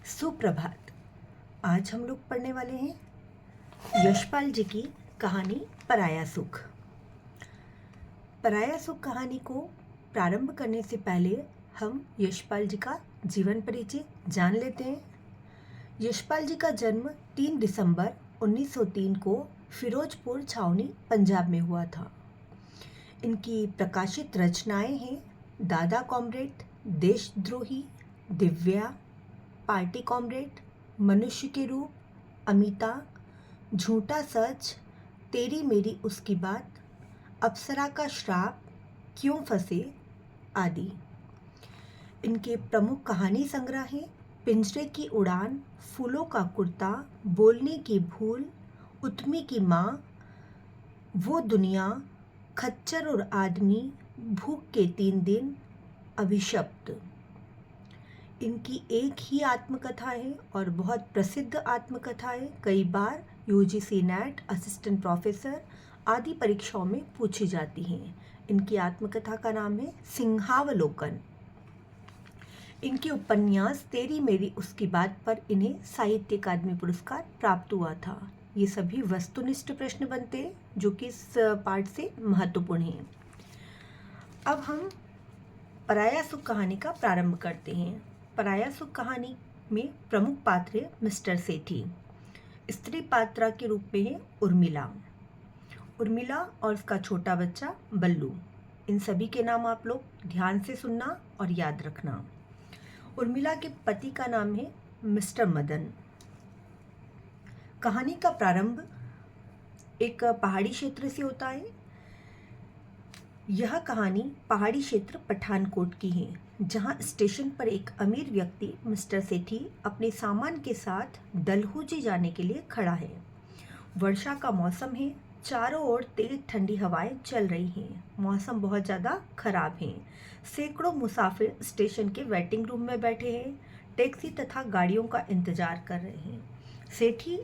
सुप्रभात। आज हम लोग पढ़ने वाले हैं यशपाल जी की कहानी पराया सुख। पराया सुख कहानी को प्रारंभ करने से पहले हम यशपाल जी का जीवन परिचय जान लेते हैं। यशपाल जी का जन्म 3 दिसंबर 1903 को फिरोजपुर छावनी पंजाब में हुआ था। इनकी प्रकाशित रचनाएं हैं दादा कॉमरेड, देशद्रोही, दिव्या, पार्टी कॉमरेड, मनुष्य के रूप, अमिता, झूठा सच, तेरी मेरी उसकी बात, अप्सरा का श्राप, क्यों फंसे आदि। इनके प्रमुख कहानी संग्रह हैं पिंजरे की उड़ान, फूलों का कुर्ता, बोलने की भूल, उत्मी की माँ, वो दुनिया, खच्चर और आदमी, भूख के 3 दिन, अभिशप्त। इनकी एक ही आत्मकथा है और बहुत प्रसिद्ध आत्मकथा है। कई बार यूजीसी नेट, असिस्टेंट प्रोफेसर आदि परीक्षाओं में पूछी जाती हैं। इनकी आत्मकथा का नाम है सिंहावलोकन। इनके उपन्यास तेरी मेरी उसकी बात पर इन्हें साहित्य अकादमी पुरस्कार प्राप्त हुआ था। ये सभी वस्तुनिष्ठ प्रश्न बनते हैं जो कि इस पाठ से महत्वपूर्ण हैं। अब हम पराया सुख कहानी का प्रारंभ करते हैं। पराया सुख कहानी में प्रमुख पात्र है मिस्टर सेठी। स्त्री पात्रा के रूप में है उर्मिला और उसका छोटा बच्चा बल्लू। इन सभी के नाम आप लोग ध्यान से सुनना और याद रखना। उर्मिला के पति का नाम है मिस्टर मदन। कहानी का प्रारंभ एक पहाड़ी क्षेत्र से होता है। यह कहानी पहाड़ी क्षेत्र पठानकोट की है, जहां स्टेशन पर एक अमीर व्यक्ति मिस्टर सेठी अपने सामान के साथ डलहौजी जाने के लिए खड़ा है। वर्षा का मौसम है, चारों ओर तेज ठंडी हवाएं चल रही हैं। मौसम बहुत ज़्यादा खराब है। सैकड़ों मुसाफिर स्टेशन के वेटिंग रूम में बैठे हैं, टैक्सी तथा गाड़ियों का इंतजार कर रहे हैं। सेठी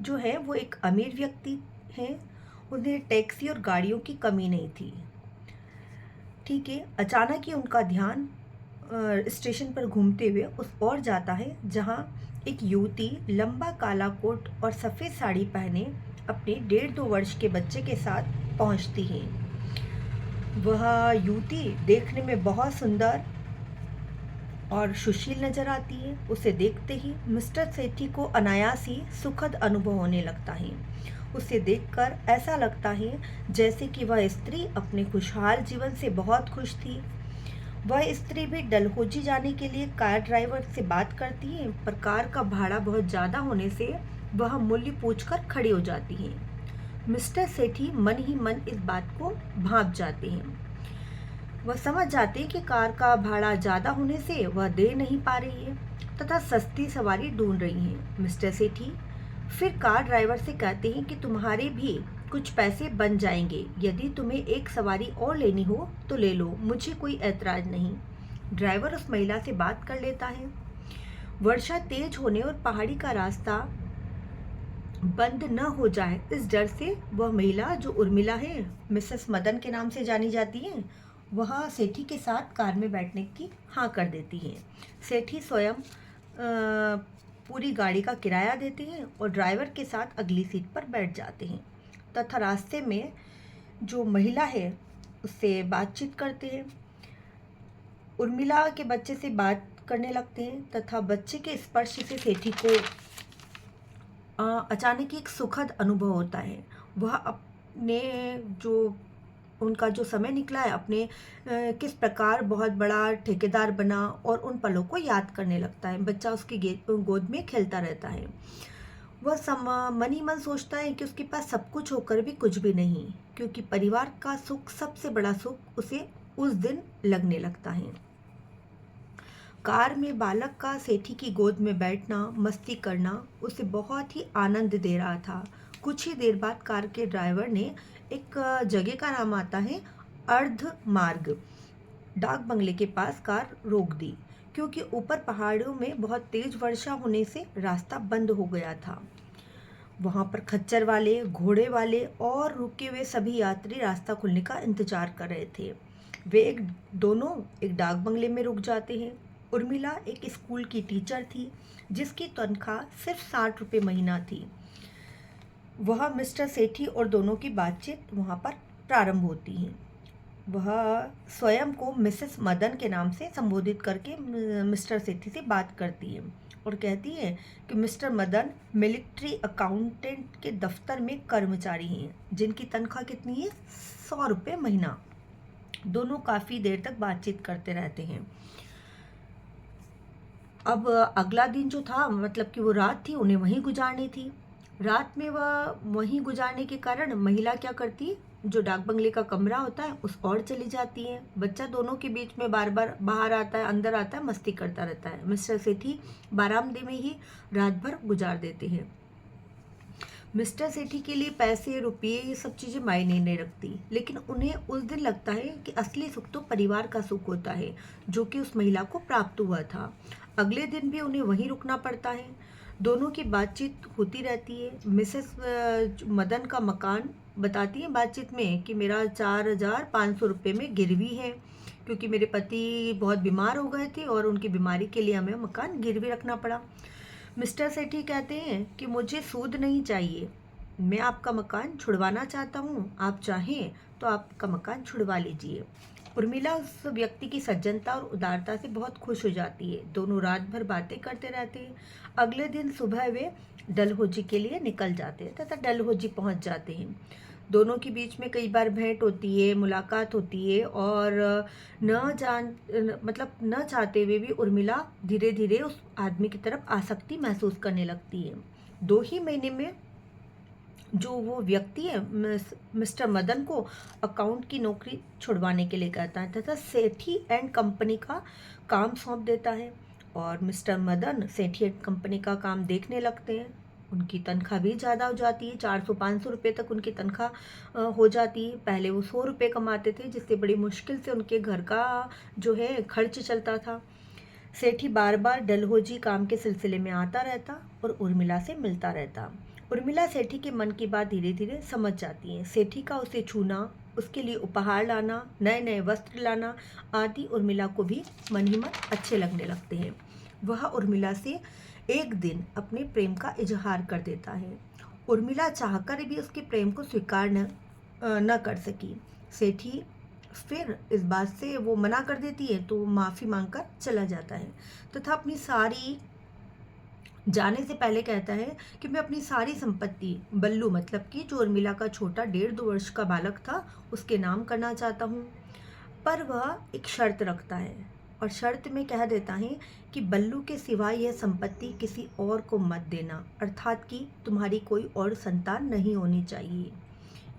जो है वो एक अमीर व्यक्ति हैं। उन्हें टैक्सी और गाड़ियों की कमी नहीं थी। ठीक है, अचानक ही उनका ध्यान स्टेशन पर घूमते हुए उस ओर जाता है जहां एक युवती लंबा काला कोट और सफ़ेद साड़ी पहने अपने 1.5-2 वर्ष के बच्चे के साथ पहुंचती है। वह युवती देखने में बहुत सुंदर और सुशील नजर आती है। उसे देखते ही मिस्टर सेठी को अनायास ही सुखद अनुभव होने लगता है। उसे देखकर ऐसा लगता है जैसे कि वह स्त्री अपने खुशहाल जीवन से बहुत खुश थी। वह स्त्री भी डलहौजी जाने के लिए कार ड्राइवर से बात करती है, पर कार का भाड़ा बहुत ज़्यादा होने से वह मूल्य पूछकर खड़ी हो जाती है। मिस्टर सेठी मन ही मन इस बात को भांप जाते हैं। वह समझ जाते हैं कि कार का भाड़ा ज़्यादा होने से वह दे नहीं पा रही है तथा सस्ती सवारी ढूंढ रही है। मिस्टर सेठी फिर कार ड्राइवर से कहते हैं कि तुम्हारे भी कुछ पैसे बन जाएंगे, यदि तुम्हें एक सवारी और लेनी हो तो ले लो, मुझे कोई ऐतराज़ नहीं। ड्राइवर उस महिला से बात कर लेता है। वर्षा तेज होने और पहाड़ी का रास्ता बंद न हो जाए इस डर से वह महिला, जो उर्मिला है, मिसेस मदन के नाम से जानी जाती है, वह सेठी के साथ कार में बैठने की हाँ कर देती है। सेठी स्वयं पूरी गाड़ी का किराया देते हैं और ड्राइवर के साथ अगली सीट पर बैठ जाते हैं तथा रास्ते में जो महिला है उससे बातचीत करते हैं। उर्मिला के बच्चे से बात करने लगते हैं तथा बच्चे के स्पर्श से सेठी को अचानक एक सुखद अनुभव होता है। वह अपने उनका जो समय निकला है, अपने किस प्रकार बहुत बड़ा ठेकेदार बना और उन पलों को याद करने लगता है। बच्चा उसकी गोद में खेलता रहता है। वह मन ही मन सोचता है कि उसके पास सब कुछ होकर भी कुछ भी नहीं, क्योंकि परिवार का सुख सबसे बड़ा सुख उसे उस दिन लगने लगता है। कार में बालक का सेठी की गोद में बैठना, मस्ती करना उसे बहुत ही आनंद दे रहा था। कुछ ही देर बाद कार के ड्राइवर ने एक जगह का नाम आता है अर्ध मार्ग, डाक बंगले के पास कार रोक दी, क्योंकि ऊपर पहाड़ों में बहुत तेज वर्षा होने से रास्ता बंद हो गया था। वहाँ पर खच्चर वाले, घोड़े वाले और रुके हुए सभी यात्री रास्ता खुलने का इंतजार कर रहे थे। वे दोनों एक डाक बंगले में रुक जाते हैं। उर्मिला एक स्कूल की टीचर थी जिसकी तनख्वाह सिर्फ 60 रुपये महीना थी। वह मिस्टर सेठी और दोनों की बातचीत वहाँ पर प्रारंभ होती है। वह स्वयं को मिसेस मदन के नाम से संबोधित करके मिस्टर सेठी से बात करती है और कहती है कि मिस्टर मदन मिलिट्री अकाउंटेंट के दफ्तर में कर्मचारी हैं जिनकी तनख्वाह कितनी है, 100 रुपये महीना। दोनों काफ़ी देर तक बातचीत करते रहते हैं। अब अगला दिन जो था, मतलब कि वो रात थी, उन्हें वहीं गुजारनी थी। रात में वह वहीं गुजारने के कारण महिला क्या करती, जो डाक बंगले का कमरा होता है उस ओर चली जाती है। बच्चा दोनों के बीच में बार बार बाहर आता है, अंदर आता है, मस्ती करता रहता है। मिस्टर सेठी बारामदे में ही रात भर गुजार देते हैं। मिस्टर सेठी के लिए पैसे, रुपये, ये सब चीज़ें मायने नहीं रखती, लेकिन उन्हें उस दिन लगता है कि असली सुख तो परिवार का सुख होता है जो कि उस महिला को प्राप्त हुआ था। अगले दिन भी उन्हें वहीं रुकना पड़ता है। दोनों की बातचीत होती रहती है। मिसेस मदन का मकान बताती है बातचीत में कि मेरा 4,500 रुपये में गिरवी है, क्योंकि मेरे पति बहुत बीमार हो गए थे और उनकी बीमारी के लिए हमें मकान गिरवी रखना पड़ा। मिस्टर सेठी कहते हैं कि मुझे सूद नहीं चाहिए, मैं आपका मकान छुड़वाना चाहता हूँ, आप चाहें तो आपका मकान छुड़वा लीजिए। उर्मिला उस व्यक्ति की सज्जनता और उदारता से बहुत खुश हो जाती है। दोनों रात भर बातें करते रहते हैं। अगले दिन सुबह वे डलहौजी के लिए निकल जाते हैं तथा डलहौजी पहुँच जाते हैं। दोनों के बीच में कई बार भेंट होती है, मुलाकात होती है और न चाहते हुए भी उर्मिला धीरे धीरे उस आदमी की तरफ आसक्ति महसूस करने लगती है। 2 ही महीने में जो वो व्यक्ति है मिस्टर मदन को अकाउंट की नौकरी छुड़वाने के लिए कहता है तथा सेठी एंड कंपनी का काम सौंप देता है और mister Madan Sethi and company का काम देखने लगते हैं। उनकी तनख्वाह भी ज़्यादा हो जाती है, 400-500 रुपये तक उनकी तनख्वाह हो जाती है। पहले वो 100 रुपये कमाते थे, जिससे बड़ी मुश्किल से उनके घर का जो है खर्च चलता था। सेठी बार बार डलहौजी काम के सिलसिले में आता रहता और उर्मिला से मिलता रहता। उर्मिला सेठी के मन की बात धीरे धीरे समझ जाती है। सेठी का उसे छूना, उसके लिए उपहार लाना, नए नए वस्त्र लाना आदि उर्मिला को भी मन ही मन अच्छे लगने लगते हैं। वह उर्मिला से एक दिन अपने प्रेम का इजहार कर देता है। उर्मिला चाहकर भी उसके प्रेम को स्वीकार न कर सकी। सेठी फिर इस बात से वो मना कर देती है तो माफ़ी मांगकर चला जाता है तथा अपनी सारी जाने से पहले कहता है कि मैं अपनी सारी संपत्ति बल्लू, मतलब कि जो उर्मिला का छोटा 1.5-2 वर्ष का बालक था, उसके नाम करना चाहता हूँ। पर वह एक शर्त रखता है और शर्त में कह देता है कि बल्लू के सिवाय यह संपत्ति किसी और को मत देना, अर्थात कि तुम्हारी कोई और संतान नहीं होनी चाहिए।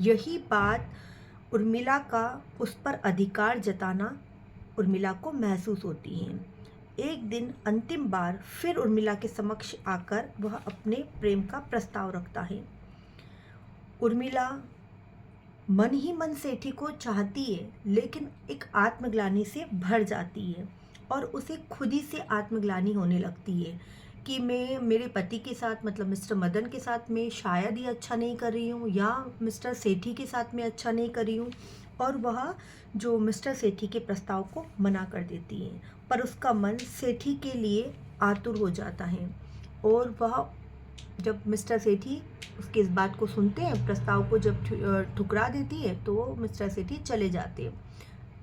यही बात उर्मिला का उस पर अधिकार जताना उर्मिला को महसूस होती है। एक दिन अंतिम बार फिर उर्मिला के समक्ष आकर वह अपने प्रेम का प्रस्ताव रखता है। उर्मिला मन ही मन सेठी को चाहती है, लेकिन एक आत्मग्लानि से भर जाती है और उसे खुद ही से आत्मग्लानि होने लगती है कि मैं मेरे पति के साथ, मतलब मिस्टर मदन के साथ में शायद ही अच्छा नहीं कर रही हूँ या मिस्टर सेठी के साथ में अच्छा नहीं कर रही हूँ, और वह जो मिस्टर सेठी के प्रस्ताव को मना कर देती है। पर उसका मन सेठी के लिए आतुर हो जाता है और वह जब मिस्टर सेठी उसकी इस बात को सुनते हैं, प्रस्ताव को जब ठुकरा देती है, तो मिस्टर सेठी चले जाते हैं।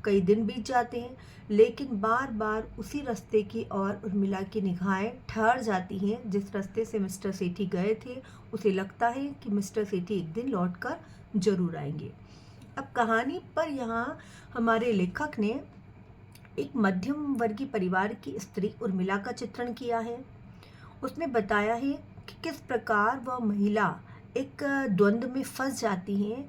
कई दिन बीत जाते हैं, लेकिन बार बार उसी रास्ते की ओर उर्मिला की निगाहें ठहर जाती हैं जिस रास्ते से मिस्टर सेठी गए थे। उसे लगता है कि मिस्टर सेठी एक दिन लौटकर जरूर आएंगे। अब कहानी पर यहाँ हमारे लेखक ने एक मध्यम वर्गीय परिवार की स्त्री उर्मिला का चित्रण किया है। उसमें बताया है कि किस प्रकार वह महिला एक द्वंद्व में फंस जाती है।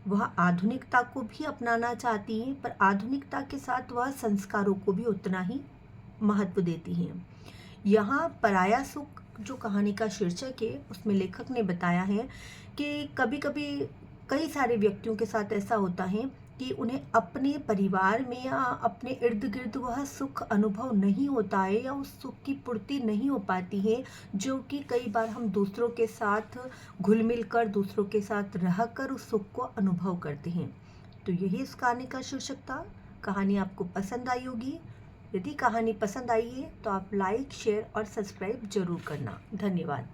वह आधुनिकता को भी अपनाना चाहती हैं, पर आधुनिकता के साथ वह संस्कारों को भी उतना ही महत्व देती हैं। यहाँ पराया सुख जो कहानी का शीर्षक है, उसमें लेखक ने बताया है कि कभी कभी कई सारे व्यक्तियों के साथ ऐसा होता है कि उन्हें अपने परिवार में या अपने इर्द गिर्द वह सुख अनुभव नहीं होता है या उस सुख की पूर्ति नहीं हो पाती है, जो कि कई बार हम दूसरों के साथ घुल मिल कर, दूसरों के साथ रहकर उस सुख को अनुभव करते हैं। तो यही इस कहानी का शीर्षक था। कहानी आपको पसंद आई होगी यदि कहानी पसंद आई है तो आप लाइक, शेयर और सब्सक्राइब जरूर करना। धन्यवाद।